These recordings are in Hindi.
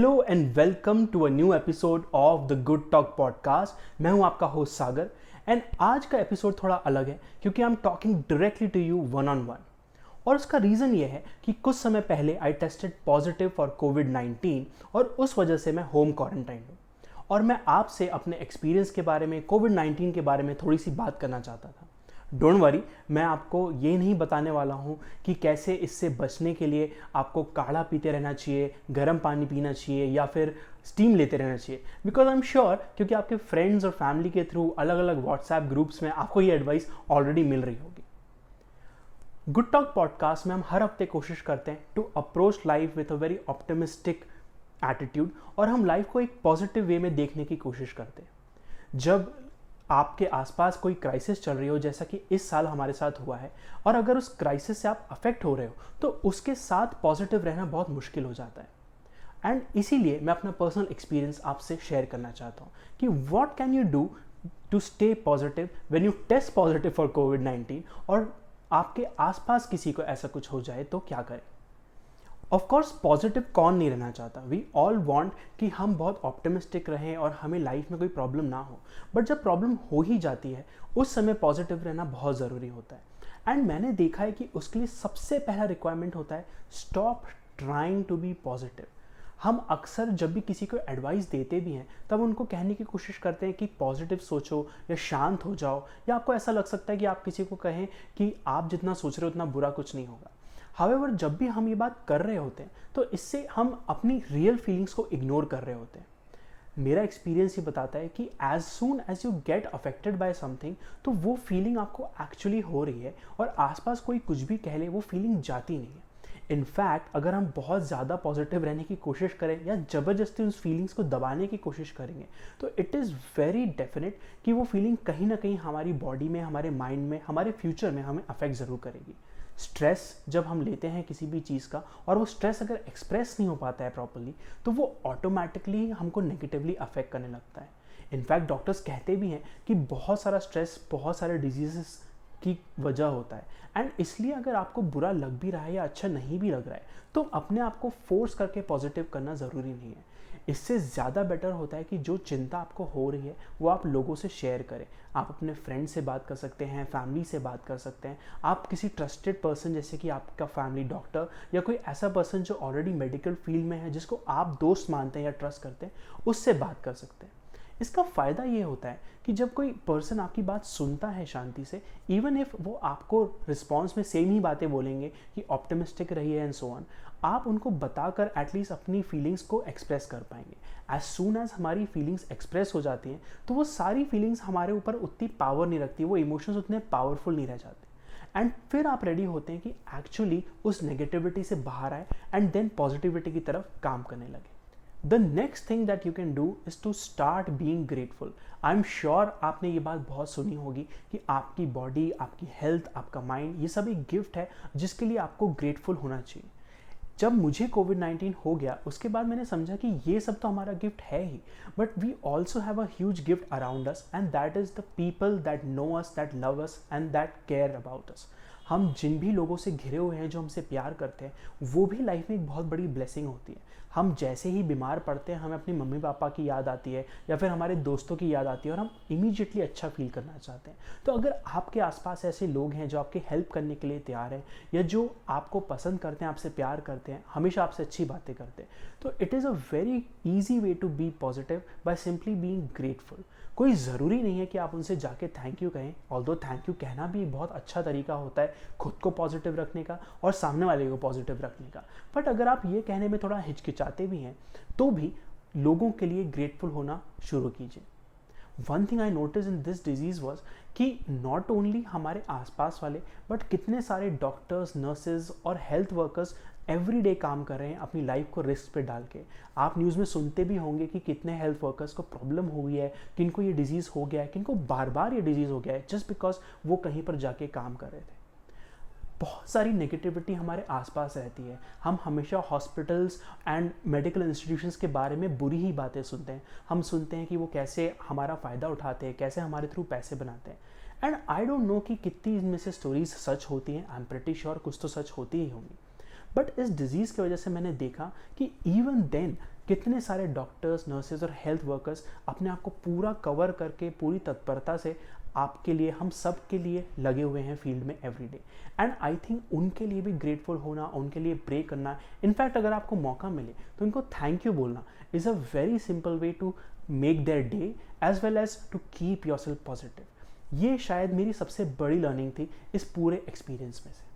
Hello and welcome to a new episode of the good talk podcast. मैं हूं आपका होस्ट सागर एंड आज का एपिसोड थोड़ा अलग है क्योंकि I am talking directly to you one on one. और उसका रीज़न ये है कि कुछ समय पहले आई टेस्टेड पॉजिटिव फॉर कोविड-19 और उस वजह से मैं होम क्वारंटाइन हूँ। और मैं आपसे अपने एक्सपीरियंस के बारे में, कोविड-19 के बारे में थोड़ी सी बात करना चाहता था। डोंट वरी, मैं आपको ये नहीं बताने वाला हूँ कि कैसे इससे बचने के लिए आपको काढ़ा पीते रहना चाहिए, गर्म पानी पीना चाहिए या फिर स्टीम लेते रहना चाहिए। बिकॉज आई एम श्योर क्योंकि आपके फ्रेंड्स और फैमिली के थ्रू अलग अलग व्हाट्सएप ग्रुप्स में आपको ये एडवाइस ऑलरेडी मिल रही होगी। गुड टॉक पॉडकास्ट में हम हर हफ्ते कोशिश करते हैं to approach life with a very optimistic attitude और हम लाइफ को एक पॉजिटिव वे में देखने की कोशिश करते हैं। जब आपके आसपास कोई क्राइसिस चल रही हो, जैसा कि इस साल हमारे साथ हुआ है, और अगर उस क्राइसिस से आप अफेक्ट हो रहे हो तो उसके साथ पॉजिटिव रहना बहुत मुश्किल हो जाता है। एंड इसीलिए मैं अपना पर्सनल एक्सपीरियंस आपसे शेयर करना चाहता हूँ कि what can you do to stay positive when you test positive for कोविड-19 और आपके आसपास किसी को ऐसा कुछ हो जाए तो क्या करें। ऑफ कोर्स पॉजिटिव कौन नहीं रहना चाहता, वी ऑल वांट कि हम बहुत ऑप्टिमिस्टिक रहें और हमें लाइफ में कोई प्रॉब्लम ना हो। बट जब प्रॉब्लम हो ही जाती है उस समय पॉजिटिव रहना बहुत ज़रूरी होता है। एंड मैंने देखा है कि उसके लिए सबसे पहला रिक्वायरमेंट होता है stop trying to be positive. हम अक्सर जब भी किसी को एडवाइस देते भी हैं तब उनको कहने की कोशिश करते हैं कि पॉजिटिव सोचो या शांत हो जाओ, या आपको ऐसा लग सकता है कि आप किसी को कहें कि आप जितना सोच रहे हो उतना बुरा कुछ नहीं होगा। हाउएवर जब भी हम ये बात कर रहे होते हैं तो इससे हम अपनी रियल फीलिंग्स को इग्नोर कर रहे होते हैं। मेरा एक्सपीरियंस ये बताता है कि as soon as you get affected by something तो वो फीलिंग आपको एक्चुअली हो रही है और आसपास कोई कुछ भी कह ले वो फीलिंग जाती नहीं है। इनफैक्ट अगर हम बहुत ज़्यादा पॉजिटिव रहने की कोशिश करें या ज़बरदस्ती उस फीलिंग्स को दबाने की कोशिश करेंगे तो इट इज़ वेरी डेफिनेट कि वो फीलिंग कहीं ना कहीं हमारी बॉडी में, हमारे माइंड में, हमारे फ्यूचर में हमें अफेक्ट ज़रूर करेगी। स्ट्रेस जब हम लेते हैं किसी भी चीज़ का और वो स्ट्रेस अगर एक्सप्रेस नहीं हो पाता है प्रॉपर्ली तो वो ऑटोमेटिकली हमको नेगेटिवली अफेक्ट करने लगता है। इनफैक्ट डॉक्टर्स कहते भी हैं कि बहुत सारा स्ट्रेस बहुत सारे डिजीजेस की वजह होता है। एंड इसलिए अगर आपको बुरा लग भी रहा है या अच्छा नहीं भी लग रहा है तो अपने आप को फोर्स करके पॉजिटिव करना ज़रूरी नहीं है। इससे ज़्यादा बेटर होता है कि जो चिंता आपको हो रही है वो आप लोगों से शेयर करें। आप अपने फ्रेंड से बात कर सकते हैं, फैमिली से बात कर सकते हैं, आप किसी ट्रस्टेड पर्सन जैसे कि आपका फैमिली डॉक्टर या कोई ऐसा पर्सन जो ऑलरेडी मेडिकल फील्ड में है जिसको आप दोस्त मानते हैं या ट्रस्ट करते हैं, उससे बात कर सकते हैं। इसका फ़ायदा ये होता है कि जब कोई पर्सन आपकी बात सुनता है शांति से, इवन इफ वो आपको रिस्पॉन्स में सेम ही बातें बोलेंगे कि ऑप्टिमिस्टिक रहिए एंड सो ऑन, आप उनको बताकर एटलीस्ट अपनी फीलिंग्स को एक्सप्रेस कर पाएंगे। एज सून एज हमारी फीलिंग्स एक्सप्रेस हो जाती हैं तो वो सारी फीलिंग्स हमारे ऊपर उतनी पावर नहीं रखती, वो इमोशंस उतने पावरफुल नहीं रह जाते। एंड फिर आप रेडी होते हैं कि एक्चुअली उस नेगेटिविटी से बाहर आए एंड देन पॉजिटिविटी की तरफ काम करने लगे। The next thing that you can do is to start being grateful. I am sure आपने ये बात बहुत सुनी होगी कि आपकी बॉडी, आपकी हेल्थ, आपका माइंड, ये सब एक गिफ्ट है जिसके लिए आपको ग्रेटफुल होना चाहिए। जब मुझे कोविड-19 हो गया उसके बाद मैंने समझा कि ये सब तो हमारा गिफ्ट है ही, but we also have a huge gift around us and that is the people that know us, that love us and that care about us. हम जिन भी लोगों से घिरे हुए हैं जो हमसे प्यार करते हैं वो भी लाइफ में एक बहुत बड़ी ब्लेसिंग होती है। हम जैसे ही बीमार पड़ते हैं हमें अपनी मम्मी पापा की याद आती है या फिर हमारे दोस्तों की याद आती है और हम इमीडिएटली अच्छा फील करना चाहते हैं। तो अगर आपके आसपास ऐसे लोग हैं जो आपकी हेल्प करने के लिए तैयार हैं या जो आपको पसंद करते हैं, आपसे प्यार करते हैं, हमेशा आपसे अच्छी बातें करते हैं, तो it is a very easy way to be positive by simply being grateful. कोई ज़रूरी नहीं है कि आप उनसे जाके थैंक यू कहें, ऑल्दो थैंक यू कहना भी बहुत अच्छा तरीका होता है खुद को पॉजिटिव रखने का और सामने वाले को पॉजिटिव रखने का। बट अगर आप ये कहने में थोड़ा हिचकिचाते भी हैं तो भी लोगों के लिए ग्रेटफुल होना शुरू कीजिए। One thing I notice in this disease was कि नॉट ओनली हमारे आसपास वाले बट कितने सारे डॉक्टर्स, नर्सेज और हेल्थ वर्कर्स एवरी डे काम कर रहे हैं अपनी लाइफ को रिस्क पे डाल के। आप न्यूज़ में सुनते भी होंगे कि कितने हेल्थ वर्कर्स को प्रॉब्लम हो गई है, किनको ये डिजीज़ हो गया है, किनको बार बार ये डिजीज़ हो गया है जस्ट बिकॉज वो कहीं पर जाके काम कर रहे थे। बहुत सारी नेगेटिविटी हमारे आसपास रहती है। हम हमेशा हॉस्पिटल्स एंड मेडिकल इंस्टीट्यूशंस के बारे में बुरी ही बातें सुनते हैं। हम सुनते हैं कि वो कैसे हमारा फ़ायदा उठाते हैं, कैसे हमारे थ्रू पैसे बनाते हैं। एंड आई डोंट नो कि कितनी इनमें से स्टोरीज सच होती हैं। आई एम प्रिटी श्योर कुछ तो सच होती ही होंगी। बट इस डिज़ीज़ की वजह से मैंने देखा कि इवन देन कितने सारे डॉक्टर्स, नर्सेज और हेल्थ वर्कर्स अपने आप को पूरा कवर करके पूरी तत्परता से आपके लिए, हम सब के लिए लगे हुए हैं फील्ड में एवरीडे। एंड आई थिंक उनके लिए भी ग्रेटफुल होना, उनके लिए प्रे करना, इनफैक्ट अगर आपको मौका मिले तो उनको थैंक यू बोलना is a very simple way to make their day as well as to keep yourself positive. ये शायद मेरी सबसे बड़ी लर्निंग थी इस पूरे एक्सपीरियंस में से।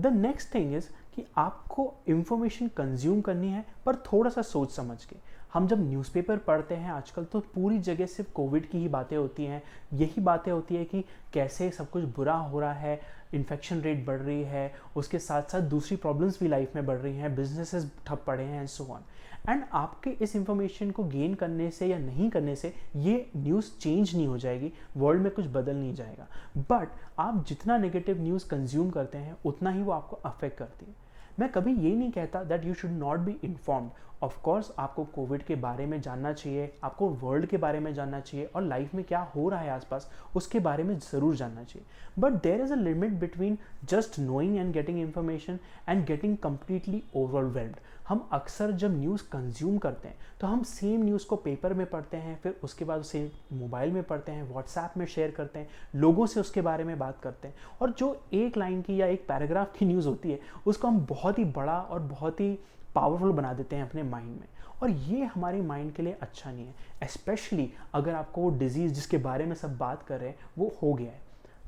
द नेक्स्ट थिंग इज़ कि आपको इंफॉर्मेशन कंज्यूम करनी है, पर थोड़ा सा सोच समझ के। हम जब न्यूज़पेपर पढ़ते हैं आजकल तो पूरी जगह सिर्फ कोविड की ही बातें होती हैं, यही बातें होती है कि कैसे सब कुछ बुरा हो रहा है, इन्फेक्शन रेट बढ़ रही है, उसके साथ साथ दूसरी प्रॉब्लम्स भी लाइफ में बढ़ रही हैं, बिजनेसेस ठप पड़े हैं एंड सो ऑन। एंड आपके इस इंफॉर्मेशन को गेन करने से या नहीं करने से ये न्यूज़ चेंज नहीं हो जाएगी, वर्ल्ड में कुछ बदल नहीं जाएगा, बट आप जितना नेगेटिव न्यूज़ कंज्यूम करते हैं उतना ही वो आपको अफेक्ट करती है। मैं कभी ये नहीं कहता that you should not be informed. Of course आपको कोविड के बारे में जानना चाहिए, आपको वर्ल्ड के बारे में जानना चाहिए, और लाइफ में क्या हो रहा है आसपास उसके बारे में ज़रूर जानना चाहिए, but there is a limit between just knowing and getting information and getting completely overwhelmed. हम अक्सर जब न्यूज़ कंज्यूम करते हैं तो हम सेम न्यूज़ को पेपर में पढ़ते हैं, फिर उसके बाद उसे मोबाइल में पढ़ते हैं, व्हाट्सएप में शेयर करते हैं, लोगों से उसके बारे में बात करते हैं, और जो एक लाइन की या एक पैराग्राफ की न्यूज़ होती है उसको हम बहुत ही बड़ा और बहुत ही पावरफुल बना देते हैं अपने माइंड में, और ये हमारी माइंड के लिए अच्छा नहीं है। स्पेशली अगर आपको वो डिजीज़ जिसके बारे में सब बात कर रहे हैं वो हो गया है।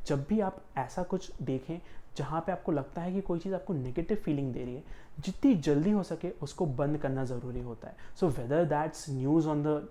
जब भी आप ऐसा कुछ देखें जहाँ पे आपको लगता है कि कोई चीज़ आपको नेगेटिव फीलिंग दे रही है, जितनी जल्दी हो सके उसको बंद करना ज़रूरी होता है। So whether that's news on the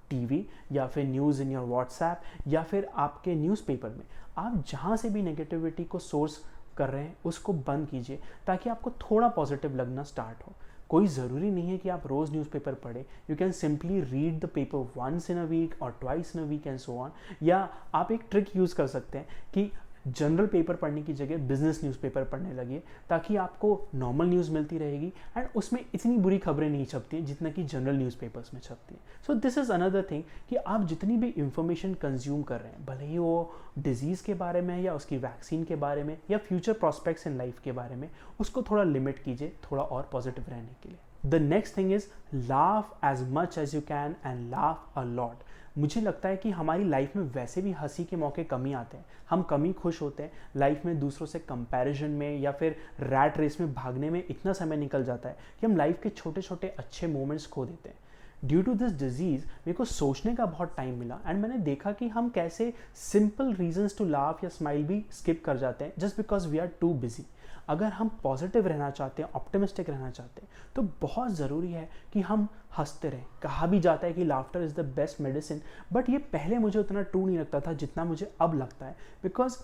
TV या फिर न्यूज़ इन योर व्हाट्सएप या फिर आपके न्यूज़पेपर में, आप जहाँ से भी नेगेटिविटी को सोर्स कर रहे हैं उसको बंद कीजिए ताकि आपको थोड़ा पॉजिटिव लगना स्टार्ट हो। कोई ज़रूरी नहीं है कि आप रोज़ न्यूज़पेपर पढ़ें, you can simply read the paper once in a week और twice in a week and so on. या आप एक ट्रिक यूज़ कर सकते हैं कि जनरल पेपर पढ़ने की जगह बिजनेस न्यूज़पेपर पढ़ने लगिए, ताकि आपको नॉर्मल न्यूज़ मिलती रहेगी एंड उसमें इतनी बुरी खबरें नहीं छपती हैं जितना कि जनरल न्यूज़पेपर्स में छपती हैं। So this is another thing कि आप जितनी भी इंफॉर्मेशन कंज्यूम कर रहे हैं, भले ही वो डिजीज़ के बारे में या उसकी वैक्सीन के बारे में या फ्यूचर प्रॉस्पेक्ट्स इन लाइफ के बारे में, उसको थोड़ा लिमिट कीजिए थोड़ा और पॉजिटिव रहने के लिए। The next thing is laugh as much as you can and laugh a lot. मुझे लगता है कि हमारी लाइफ में वैसे भी हंसी के मौके कम ही आते हैं, हम कम ही खुश होते हैं। लाइफ में दूसरों से कंपैरिजन में या फिर रैट रेस में भागने में इतना समय निकल जाता है कि हम लाइफ के छोटे छोटे अच्छे मोमेंट्स खो देते हैं। ड्यू टू दिस डिजीज़ मेरे को सोचने का बहुत टाइम मिला एंड मैंने देखा कि हम कैसे सिंपल रीजंस टू लाफ या स्माइल भी स्किप कर जाते हैं just because we are too busy. अगर हम पॉजिटिव रहना चाहते हैं, ऑप्टिमिस्टिक रहना चाहते हैं, तो बहुत ज़रूरी है कि हम हंसते रहें। कहा भी जाता है कि laughter is the best medicine, but ये पहले मुझे उतना ट्रू नहीं लगता था जितना मुझे अब लगता है। बिकॉज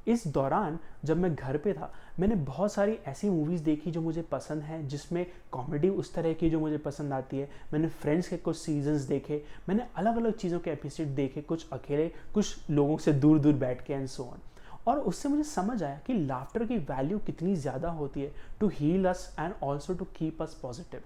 इस दौरान जब मैं घर पे था मैंने बहुत सारी ऐसी मूवीज़ देखी जो मुझे पसंद हैं, जिसमें कॉमेडी उस तरह की जो मुझे पसंद आती है। मैंने फ्रेंड्स के कुछ सीजन्स देखे, मैंने अलग अलग चीज़ों के एपिसोड देखे, कुछ अकेले, कुछ लोगों से दूर दूर बैठ के एंड सो ऑन। और उससे मुझे समझ आया कि लाफ्टर की वैल्यू कितनी ज़्यादा होती है to heal us and also to keep us positive.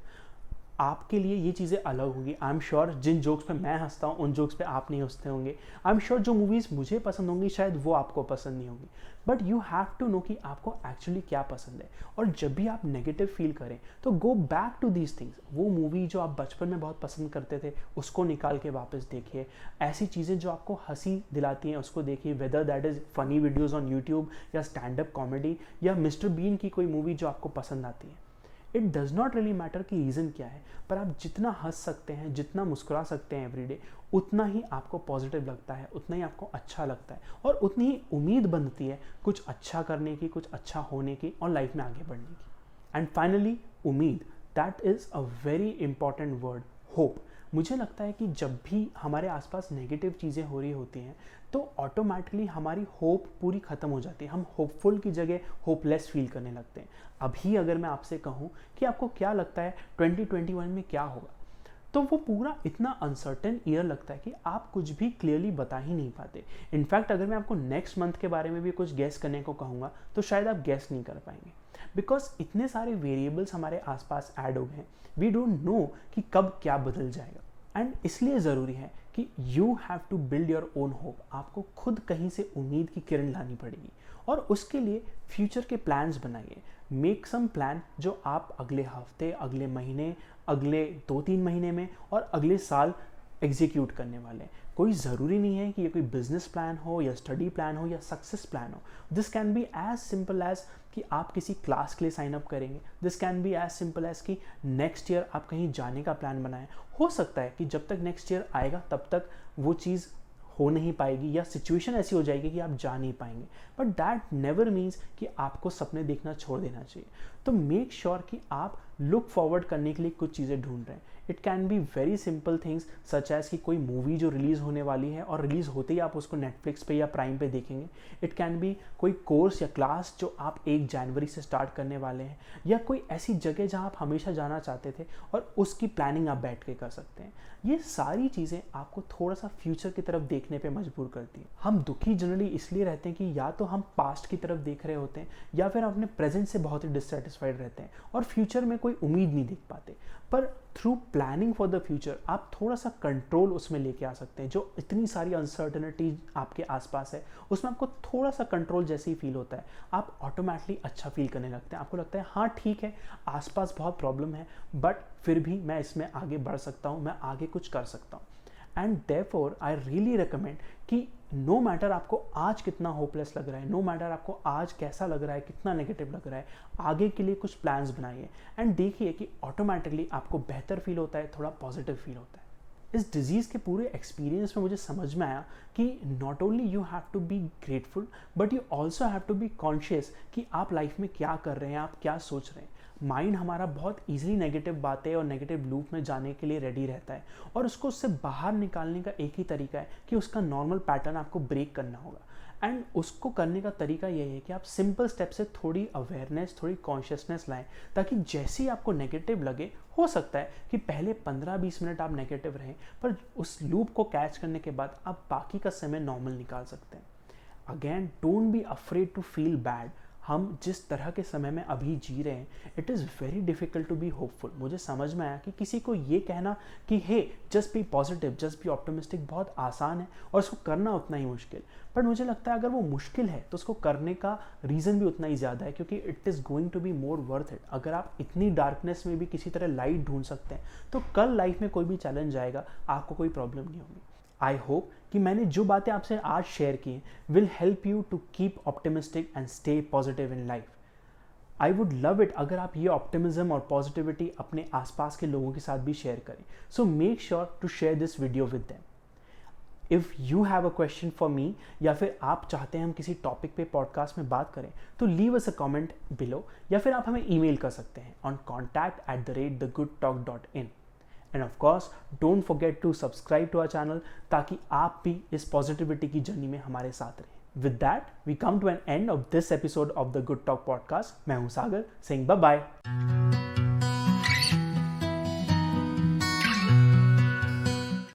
आपके लिए ये चीज़ें अलग होगी। आई एम श्योर जिन जोक्स पे मैं हंसता हूँ उन जोक्स पे आप नहीं हंसते होंगे। आई एम श्योर जो मूवीज़ मुझे पसंद होंगी शायद वो आपको पसंद नहीं होगी, but you have to know कि आपको एक्चुअली क्या पसंद है। और जब भी आप नेगेटिव फील करें तो go back to these things. वो मूवी जो आप बचपन में बहुत पसंद करते थे उसको निकाल के वापस देखिए। ऐसी चीज़ें जो आपको हंसी दिलाती हैं उसको देखिए, whether that is funny videos on YouTube या स्टैंड अप कॉमेडी या मिस्टर बीन की कोई मूवी जो आपको पसंद आती है। It does not really matter कि रीज़न क्या है, पर आप जितना हंस सकते हैं, जितना मुस्कुरा सकते हैं एवरीडे, उतना ही आपको पॉजिटिव लगता है, उतना ही आपको अच्छा लगता है और उतनी ही उम्मीद बनती है कुछ अच्छा करने की, कुछ अच्छा होने की और लाइफ में आगे बढ़ने की। एंड फाइनली उम्मीद, that is a very important word, hope. मुझे लगता है कि जब भी हमारे आसपास नेगेटिव चीज़ें हो रही होती हैं तो ऑटोमेटिकली हमारी होप पूरी ख़त्म हो जाती है। हम होपफुल की जगह होपलेस फील करने लगते हैं। अभी अगर मैं आपसे कहूँ कि आपको क्या लगता है 2021 में क्या होगा, तो वो पूरा इतना अनसर्टेन ईयर लगता है कि आप कुछ भी क्लियरली बता ही नहीं पाते। इनफैक्ट अगर मैं आपको नेक्स्ट मंथ के बारे में भी कुछ गेस करने को कहूँगा तो शायद आप गेस नहीं कर पाएंगे, बिकॉज इतने सारे वेरिएबल्स हमारे आसपास ऐड हो गए हैं। वी डोंट नो कि कब क्या बदल जाएगा। एंड इसलिए ज़रूरी है कि you have to build your own hope. आपको खुद कहीं से उम्मीद की किरण लानी पड़ेगी और उसके लिए फ्यूचर के प्लान्स बनाइए। मेक सम प्लान जो आप अगले हफ्ते, अगले महीने, अगले 2-3 महीने में और अगले साल एग्जीक्यूट करने वाले हैं। कोई ज़रूरी नहीं है कि ये कोई बिजनेस प्लान हो या स्टडी प्लान हो या सक्सेस प्लान हो। This can be as simple as कि आप किसी क्लास के लिए साइन अप करेंगे। This can be as simple as कि नेक्स्ट ईयर आप कहीं जाने का प्लान बनाएं। हो सकता है कि जब तक नेक्स्ट ईयर आएगा तब तक वो चीज़ हो नहीं पाएगी या सिचुएशन ऐसी हो जाएगी कि आप जा नहीं पाएंगे, बट दैट नेवर मीन्स कि आपको सपने देखना छोड़ देना चाहिए। तो मेक श्योर कि आप लुक फॉरवर्ड करने के लिए कुछ चीज़ें ढूंढ रहे हैं। It can be very simple things such as कि कोई मूवी जो रिलीज़ होने वाली है और रिलीज़ होते ही आप उसको नेटफ्लिक्स पे या प्राइम पे देखेंगे। इट कैन बी कोई कोर्स या क्लास जो आप 1 जनवरी से स्टार्ट करने वाले हैं, या कोई ऐसी जगह जहां आप हमेशा जाना चाहते थे और उसकी प्लानिंग आप बैठ के कर सकते हैं। ये सारी चीज़ें आपको थोड़ा सा फ्यूचर की तरफ देखने पे मजबूर करती हैं। हम दुखी जनरली इसलिए रहते हैं कि या तो हम पास्ट की तरफ देख रहे होते हैं या फिर अपने प्रेजेंट से बहुत ही डिससेटिस्फाइड रहते हैं और फ्यूचर में कोई उम्मीद नहीं देख पाते। पर through planning for the future आप थोड़ा सा कंट्रोल उसमें लेके आ सकते हैं। जो इतनी सारी अनसर्टेनिटी आपके आसपास है उसमें आपको थोड़ा सा कंट्रोल जैसे ही फील होता है, आप ऑटोमेटिकली अच्छा फील करने लगते हैं। आपको लगता है हाँ ठीक है, आसपास बहुत प्रॉब्लम है बट फिर भी मैं इसमें आगे बढ़ सकता हूँ, मैं आगे कुछ कर सकता हूँ। And therefore I really recommend कि नो मैटर आपको आज कितना होपलेस लग रहा है, नो मैटर आपको आज कैसा लग रहा है, कितना नेगेटिव लग रहा है, आगे के लिए कुछ प्लान्स बनाइए एंड देखिए कि ऑटोमेटिकली आपको बेहतर फील होता है, थोड़ा पॉजिटिव फील होता है। इस डिजीज़ के पूरे एक्सपीरियंस में मुझे समझ में आया कि not only you have to be grateful but you also have to be conscious कि आप लाइफ में क्या कर रहे हैं, आप क्या सोच रहे हैं। माइंड हमारा बहुत ईजिली नेगेटिव बातें और नेगेटिव लूप में जाने के लिए रेडी रहता है और उसको उससे बाहर निकालने का एक ही तरीका है कि उसका नॉर्मल पैटर्न आपको ब्रेक करना होगा। एंड उसको करने का तरीका यही है कि आप सिंपल स्टेप से थोड़ी अवेयरनेस, थोड़ी कॉन्शियसनेस लाएं, ताकि जैसे ही आपको नेगेटिव लगे, हो सकता है कि पहले 15-20 मिनट आप नेगेटिव रहें पर उस लूप को कैच करने के बाद आप बाकी का समय नॉर्मल निकाल सकते हैं। Again, don't be afraid to feel bad. हम जिस तरह के समय में अभी जी रहे हैं, it is very difficult to be hopeful. मुझे समझ में आया कि किसी को ये कहना कि hey just be positive, just be optimistic बहुत आसान है और उसको करना उतना ही मुश्किल। पर मुझे लगता है अगर वो मुश्किल है तो उसको करने का रीज़न भी उतना ही ज़्यादा है, क्योंकि it is going to be more worth it. अगर आप इतनी डार्कनेस में भी किसी तरह लाइट ढूंढ सकते हैं तो कल लाइफ में कोई भी चैलेंज आएगा, आपको कोई प्रॉब्लम नहीं होगी। आई होप कि मैंने जो बातें आपसे आज शेयर की will help you to keep optimistic and stay positive in life. I would love it अगर आप ये ऑप्टिमिज्म और पॉजिटिविटी अपने आसपास के लोगों के साथ भी शेयर करें। So make sure to share this video with them. If you have a question for me या फिर आप चाहते हैं हम किसी टॉपिक पे पॉडकास्ट में बात करें तो leave us a comment below, या फिर आप हमें ईमेल कर सकते हैं on contact@thegoodtalk.in। And of course don't forget to subscribe to our channel ताकि आप भी इस पॉजिटिविटी की जर्नी में हमारे साथ रहें। With that we come to an end of this episode of the good talk podcast. मैं हूं सागर, सेइंग बाय बाय।